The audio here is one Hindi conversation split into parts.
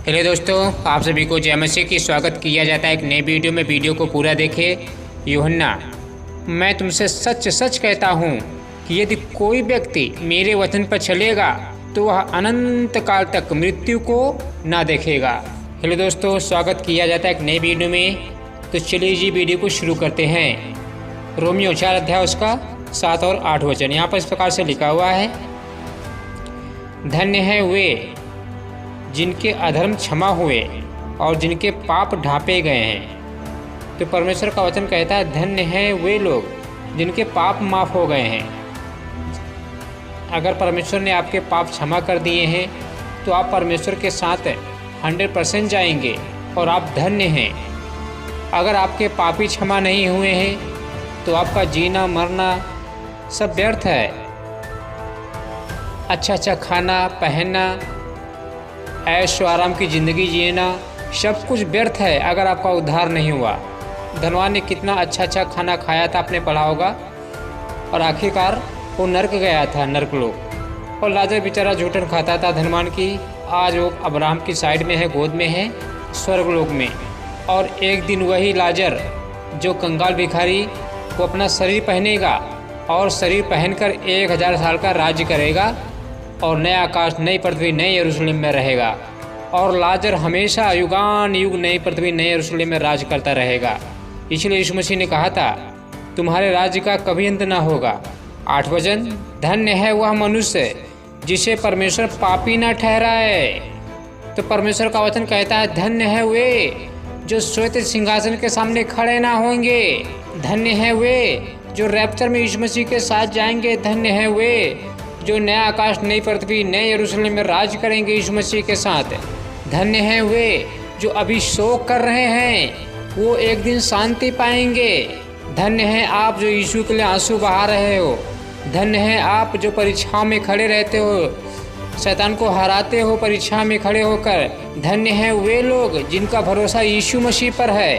हेलो दोस्तों, आप सभी को जय मसीह की स्वागत किया जाता है एक नए वीडियो में। वीडियो को पूरा देखें। यूहन्ना, मैं तुमसे सच सच कहता हूँ कि यदि कोई व्यक्ति मेरे वचन पर चलेगा तो वह अनंत काल तक मृत्यु को ना देखेगा। हेलो दोस्तों, स्वागत किया जाता है एक नए वीडियो में। तो चलिए जी वीडियो को शुरू करते हैं। रोमियो 4 अध्याय उसका 7 और 8 वचन यहाँ पर इस प्रकार से लिखा हुआ है, धन्य है वे जिनके अधर्म क्षमा हुए और जिनके पाप ढांपे गए हैं। तो परमेश्वर का वचन कहता है धन्य है वे लोग जिनके पाप माफ़ हो गए हैं। अगर परमेश्वर ने आपके पाप क्षमा कर दिए हैं तो आप परमेश्वर के साथ 100% जाएंगे और आप धन्य हैं। अगर आपके पापी क्षमा नहीं हुए हैं तो आपका जीना मरना सब व्यर्थ है। अच्छा खाना पहनना, ऐशो आराम की ज़िंदगी जीना सब कुछ व्यर्थ है अगर आपका उद्धार नहीं हुआ। धनवान ने कितना अच्छा खाना खाया था, आपने पढ़ा होगा, और आखिरकार वो नर्क गया था, नर्क लोग। और लाजर बेचारा झूठन खाता था धनवान की। आज वो अब्राहम की साइड में है, गोद में है, स्वर्गलोक में। और एक दिन वही लाजर जो कंगाल भिखारी वो अपना शरीर पहनेगा और शरीर पहनकर 1000 साल का राज्य करेगा और नया आकाश नई पृथ्वी नए यरूशलेम में रहेगा। और लाजर हमेशा युगान युग नई पृथ्वी नए यरूशलेम में राज करता रहेगा। इसलिए यीशु मसीह ने कहा था तुम्हारे राज्य का कभी अंत ना होगा। 8 वचन, धन्य है वह मनुष्य जिसे परमेश्वर पापी न ठहराए। तो परमेश्वर का वचन कहता है धन्य है वे जो श्वेत सिंहासन के सामने खड़े ना होंगे। धन्य है वे जो रैप्चर में यीशु मसीह के साथ जाएंगे। धन्य है वे जो नया आकाश नई पृथ्वी नए यरूशलेम में राज करेंगे यीशु मसीह के साथ। धन्य हैं वे जो अभी शोक कर रहे हैं, वो एक दिन शांति पाएंगे। धन्य हैं आप जो यीशु के लिए आंसू बहा रहे हो। धन्य हैं आप जो परीक्षा में खड़े रहते हो, शैतान को हराते हो परीक्षा में खड़े होकर। धन्य हैं वे लोग जिनका भरोसा यीशु मसीह पर है।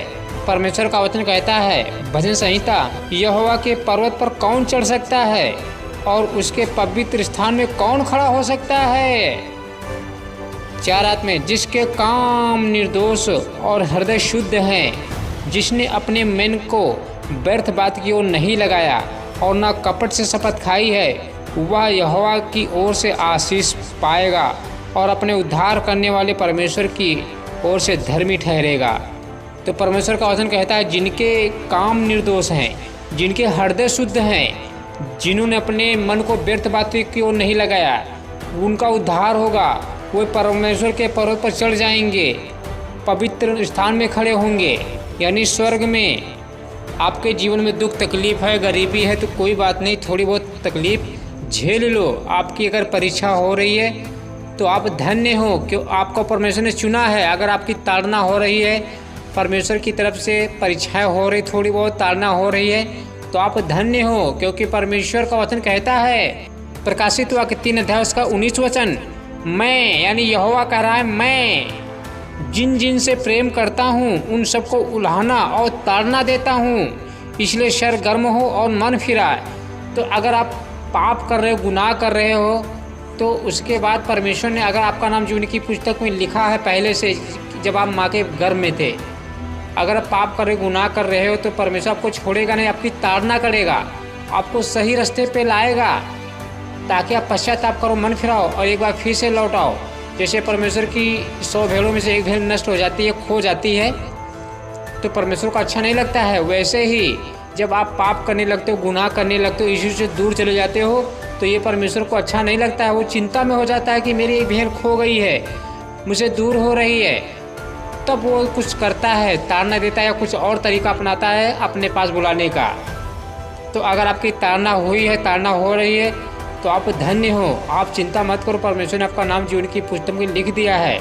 परमेश्वर का वचन कहता है भजन संहिता, यहोवा के पर्वत पर कौन चढ़ सकता है और उसके पवित्र स्थान में कौन खड़ा हो सकता है। 4 आत्में, जिसके काम निर्दोष और हृदय शुद्ध हैं, जिसने अपने मन को व्यर्थ बात की ओर नहीं लगाया और न कपट से शपथ खाई है, वह यहोवा की ओर से आशीष पाएगा और अपने उद्धार करने वाले परमेश्वर की ओर से धर्मी ठहरेगा। तो परमेश्वर का वचन कहता है जिनके काम निर्दोष हैं, जिनके हृदय शुद्ध हैं, जिन्होंने अपने मन को व्यर्थ बातों की ओर नहीं लगाया, उनका उद्धार होगा। वो परमेश्वर के पर्वत पर चढ़ जाएंगे, पवित्र स्थान में खड़े होंगे, यानी स्वर्ग में। आपके जीवन में दुख तकलीफ है, गरीबी है, तो कोई बात नहीं, थोड़ी बहुत तकलीफ झेल लो। आपकी अगर परीक्षा हो रही है तो आप धन्य हो क्यों आपको परमेश्वर ने चुना है। अगर आपकी ताड़ना हो रही है, परमेश्वर की तरफ से परीक्षाएँ हो रही, थोड़ी बहुत ताड़ना हो रही है, तो आप धन्य हो क्योंकि परमेश्वर का वचन कहता है प्रकाशित वाक्य 3 अध्याय उसका 19 वचन, मैं यानी यहोवा कह रहा है मैं जिन जिन से प्रेम करता हूँ उन सबको उल्हाना और ताड़ना देता हूँ, इसलिए शर गर्म हो और मन फिराए। तो अगर आप पाप कर रहे हो, गुनाह कर रहे हो, तो उसके बाद परमेश्वर ने अगर आपका नाम जीवन की पुस्तक में लिखा है पहले से, जब आप माँ के गर्भ में थे, अगर आप पाप कर रहे गुनाह कर रहे हो तो परमेश्वर आपको छोड़ेगा नहीं, आपकी ताड़ना करेगा, आपको सही रास्ते पे लाएगा ताकि आप पश्चाताप करो, मन फिराओ और एक बार फिर से लौट आओ। जैसे परमेश्वर की 100 भेड़ों में से एक भेड़ नष्ट हो जाती है, खो जाती है, तो परमेश्वर को अच्छा नहीं लगता है। वैसे ही जब आप पाप करने लगते हो, गुनाह करने लगते हो, यीशु से दूर चले जाते हो, तो ये परमेश्वर को अच्छा नहीं लगता है। वो चिंता में हो जाता है कि मेरी एक भेड़ खो गई है, मुझे दूर हो रही है। तब वो कुछ करता है, ताड़ना देता है या कुछ और तरीका अपनाता है अपने पास बुलाने का। तो अगर आपकी ताड़ना हुई है, ताड़ना हो रही है, तो आप धन्य हो, आप चिंता मत करो, परमेश्वर ने आपका नाम जीवन की पुस्तक में लिख दिया है।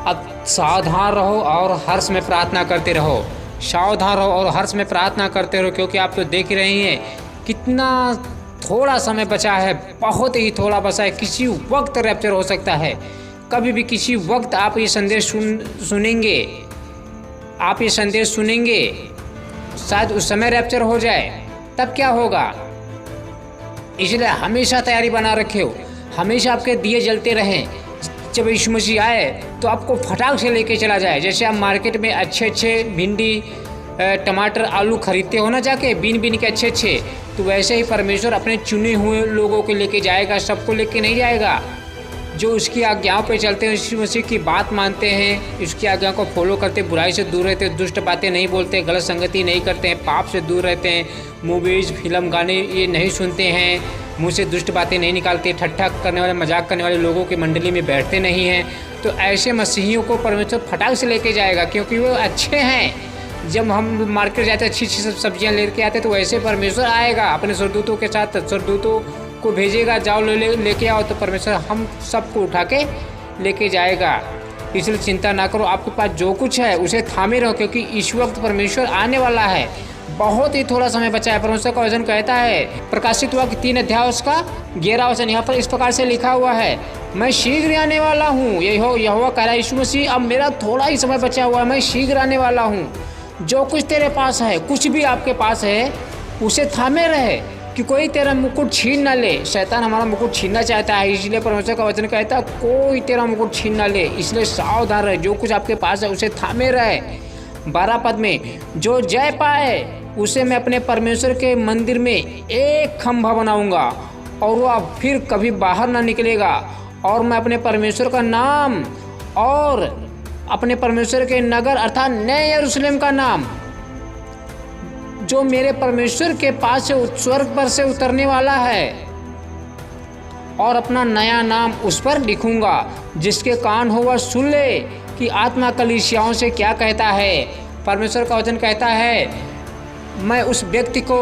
अब सावधान रहो और हर्ष में प्रार्थना करते रहो। सावधान रहो और हर्ष में प्रार्थना करते रहो, क्योंकि आप तो देख रहे हैं कितना थोड़ा समय बचा है, बहुत ही थोड़ा बचा है। किसी वक्त रैप्चर हो सकता है, कभी भी किसी वक्त आप ये संदेश सुनेंगे, आप ये संदेश सुनेंगे, शायद उस समय रैप्चर हो जाए, तब क्या होगा। इसलिए हमेशा तैयारी बना रखे हो, हमेशा आपके दिए जलते रहें, जब यीशु मसीह आए तो आपको फटाक से लेके चला जाए। जैसे आप मार्केट में अच्छे भिंडी टमाटर आलू खरीदते हो ना जाके बीन बीन के अच्छे, तो वैसे ही परमेश्वर अपने चुने हुए लोगों को लेके जाएगा, सबको लेके नहीं जाएगा। जो उसकी आज्ञाओं पे चलते हैं, यीशु मसीह की बात मानते हैं, उसकी आज्ञाओं को फॉलो करते, बुराई से दूर रहते, दुष्ट बातें नहीं बोलते, गलत संगति नहीं करते हैं, पाप से दूर रहते हैं, मूवीज़ फिल्म गाने ये नहीं सुनते हैं, मुँह से दुष्ट बातें नहीं निकालते, ठट्ठा करने वाले मजाक करने वाले लोगों की मंडली में बैठते नहीं हैं, तो ऐसे मसीहियों को परमेश्वर फटाक से लेके जाएगा, क्योंकि वो अच्छे हैं। जब हम मार्केट जाते अच्छी सब्जियां लेके आते तो वैसे परमेश्वर आएगा अपने स्वर्गदूतों के साथ, स्वर्गदूतों को भेजेगा, जाओ लेके आओ, तो परमेश्वर हम सबको उठा के लेके जाएगा। इसलिए चिंता ना करो, आपके पास जो कुछ है उसे थामे रहो, क्योंकि इस वक्त परमेश्वर आने वाला है। बहुत ही थोड़ा समय बचा है। परमेश्वर का वचन कहता है प्रकाशित हुआ कि 3 अध्याय उसका 11 वचन, यहाँ पर इस प्रकार से लिखा हुआ है, मैं शीघ्र आने वाला हूँ। यहोवा कह रहा है, यीशु मसीह अब मेरा थोड़ा ही समय बचा हुआ है, मैं शीघ्र आने वाला हूँ। जो कुछ तेरे पास है, कुछ भी आपके पास है, उसे थामे रहे कि कोई तेरा मुकुट छीन ना ले। शैतान हमारा मुकुट छीनना चाहता है, इसलिए परमेश्वर का वचन कहता है कोई तेरा मुकुट छीन ना ले, इसलिए सावधान रहे। जो कुछ आपके पास है उसे थामे रहे। 12 पद में, जो जय पाए उसे मैं अपने परमेश्वर के मंदिर में एक खंभा बनाऊंगा और वह फिर कभी बाहर ना निकलेगा, और मैं अपने परमेश्वर का नाम और अपने परमेश्वर के नगर अर्थात नए यरूशलेम का नाम, जो मेरे परमेश्वर के पास से स्वर्ग पर से उतरने वाला है, और अपना नया नाम उस पर लिखूंगा। जिसके कान हो वह सुन ले कि आत्मा कलीसियाओं से क्या कहता है। परमेश्वर का वचन कहता है, मैं उस व्यक्ति को,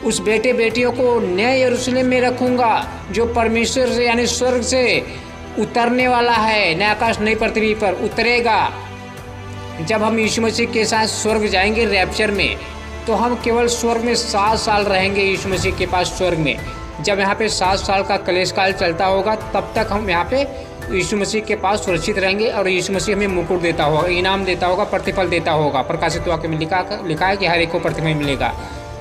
उस बेटे बेटियों को नए यरूशलेम में रखूंगा, जो परमेश्वर से यानी स्वर्ग से उतरने वाला है, नए आकाश नई पृथ्वी पर उतरेगा। जब हम यीशु मसीह के साथ स्वर्ग जाएंगे रैप्चर में, तो हम केवल स्वर्ग में 7 साल रहेंगे यीशु मसीह के पास स्वर्ग में। जब यहाँ पे 7 साल का क्लेश काल चलता होगा, तब तक हम यहाँ पे यीशु मसीह के पास सुरक्षित रहेंगे, और यीशु मसीह हमें मुकुट देता होगा, इनाम देता होगा, प्रतिफल देता होगा। प्रकाशित वाक्य में लिखा है कि हर एक को प्रतिफल मिलेगा।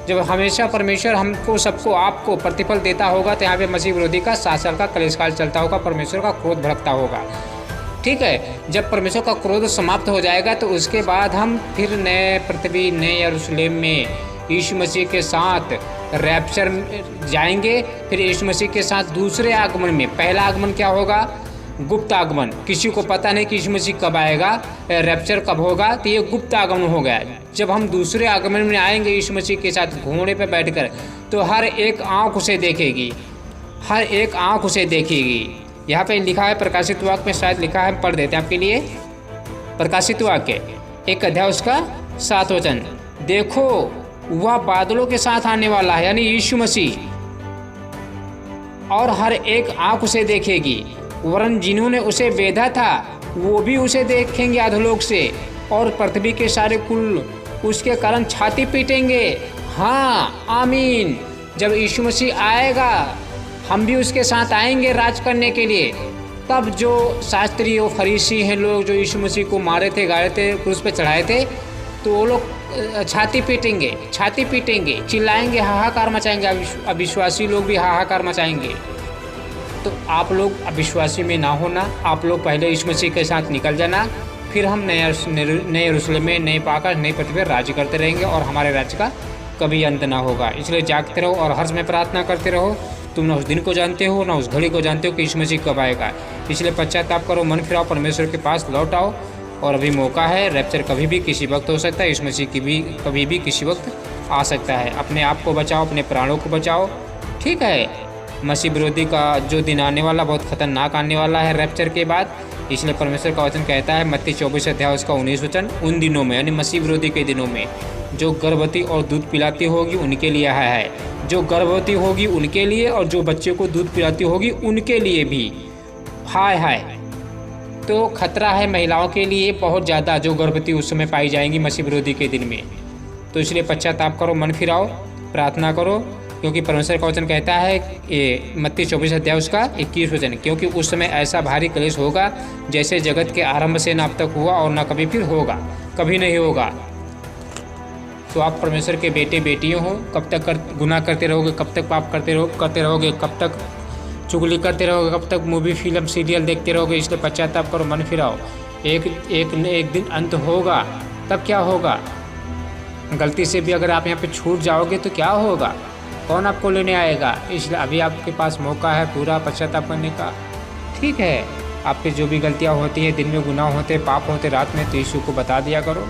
जब हमेशा परमेश्वर हमको, सबको, आपको प्रतिफल देता होगा, तो यहाँ पे मसीह विरोधी का 7 साल का क्लेश काल चलता होगा, परमेश्वर का क्रोध भड़कता होगा। ठीक है, जब परमेश्वर का क्रोध समाप्त हो जाएगा, तो उसके बाद हम फिर नए पृथ्वी, नए यरूशलेम में यीशु मसीह के साथ रैप्चर जाएंगे। फिर यीशु मसीह के साथ दूसरे आगमन में, पहला आगमन क्या होगा? गुप्त आगमन। किसी को पता नहीं कि यीशु मसीह कब आएगा, रैप्चर कब होगा, तो ये गुप्त आगमन हो गया। जब हम दूसरे आगमन में आएंगे यीशु मसीह के साथ घोड़े पर बैठकर, तो हर एक आँख उसे देखेगी, हर एक आँख उसे देखेगी। यहाँ पे लिखा है प्रकाशित वाक्य में, शायद लिखा है, पढ़ देते हैं आपके लिए। प्रकाशित वाक्य 1 अध्याय उसका 7 वचन, देखो वह बादलों के साथ आने वाला है, यानी यीशु मसीह, और हर एक आँख उसे देखेगी, वरन जिन्होंने उसे बेधा था वो भी उसे देखेंगे अधोलोक से, और पृथ्वी के सारे कुल उसके कारण छाती पीटेंगे। हाँ, आमीन। जब यीशु मसीह आएगा, हम भी उसके साथ आएंगे राज करने के लिए। तब जो शास्त्री और फरीसी हैं लोग, जो यीशु मसीह को मारे थे, गाड़े थे, क्रूस पे चढ़ाए थे, तो वो लोग छाती पीटेंगे, चिल्लाएंगे, हाहाकार मचाएंगे। अविश्वासी लोग भी हाहाकार मचाएंगे। तो आप लोग अविश्वासी में ना होना, आप लोग पहले यीशु मसीह के साथ निकल जाना, फिर हम नए यरूशलेम में, नए आकाश नई पृथ्वी पर राज्य करते रहेंगे, और हमारे राज्य का कभी अंत ना होगा। इसलिए जागते रहो और हर समय प्रार्थना करते रहो। तुम ना उस दिन को जानते हो, ना उस घड़ी को जानते हो कि यीशु मसीह कब आएगा। इसलिए पश्चाताप करो, मन फिराओ, परमेश्वर के पास लौट आओ, और अभी मौका है। रैप्चर कभी भी किसी वक्त हो सकता है, यीशु मसीह की भी कभी भी किसी वक्त आ सकता है। अपने आप को बचाओ, अपने प्राणों को बचाओ। ठीक है, मसीह विरोधी का जो दिन आने वाला बहुत खतरनाक आने वाला है रैप्चर के बाद। इसलिए परमेश्वर का वचन कहता है मत्ती 24 अध्याय उसका 19 वचन, उन दिनों में यानी मसीह विरोधी के दिनों में जो गर्भवती और दूध पिलाती होगी उनके लिए है, जो गर्भवती होगी उनके लिए, और जो बच्चे को दूध पिलाती होगी उनके लिए भी हाय। तो खतरा है महिलाओं के लिए बहुत ज़्यादा, जो गर्भवती उस समय पाई जाएंगी मसीह विरोधी के दिन में। तो इसलिए पश्चाताप करो, मन फिराओ, प्रार्थना करो, क्योंकि परमेश्वर का वचन कहता है ये मत्ती 24 अध्याय उसका 21 वचन, क्योंकि उस समय ऐसा भारी क्लेश होगा जैसे जगत के आरंभ से न अब तक हुआ और न कभी फिर होगा, कभी नहीं होगा। तो आप परमेश्वर के बेटे बेटियों हो, कब तक गुनाह करते रहोगे, कब तक पाप करते रहोगे, कब तक चुगली करते रहोगे, कब तक मूवी फिल्म सीरियल देखते रहोगे। इसलिए पश्चाताप करो, मन फिराओ। एक दिन अंत होगा, तब क्या होगा। गलती से भी अगर आप यहाँ पे छूट जाओगे तो क्या होगा, कौन आपको लेने आएगा। इसलिए अभी आपके पास मौका है पूरा पश्चाताप करने का। ठीक है, आपके जो भी गलतियाँ होती हैं, दिन में गुनाह होते, पाप होते रात में, तो यीशु को बता दिया करो।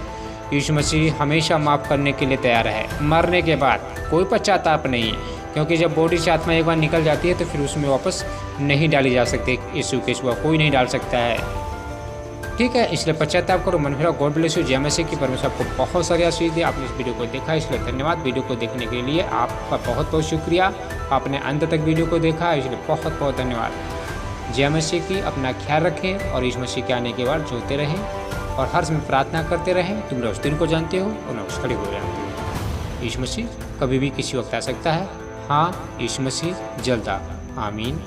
यीशु मसीह हमेशा माफ़ करने के लिए तैयार है। मरने के बाद कोई पश्चाताप नहीं, क्योंकि जब बॉडी से आत्मा एक बार निकल जाती है तो फिर उसमें वापस नहीं डाली जा सकती। यीशु के सिवा कोई नहीं डाल सकता है। ठीक है, इसलिए पश्चाताप करो, मन फिराओ। God bless you. जय मसीह की। परमेश्वर आपको बहुत सारी आशीष दी। आपने इस वीडियो को देखा, इसलिए धन्यवाद। वीडियो को देखने के लिए आपका बहुत बहुत शुक्रिया। आपने अंत तक वीडियो को देखा, इसलिए बहुत बहुत धन्यवाद। जय मसीह की। अपना ख्याल रखें और यीशु मसीह के आने के बाद जोते रहें और हर समय प्रार्थना करते रहें। तुम लोग उस दिन को जानते हो और न उस घड़ी को जानते हो। यीशु मसीह कभी भी किसी वक्त आ सकता है। हाँ, यीशु मसीह जल्द आ। आमीन।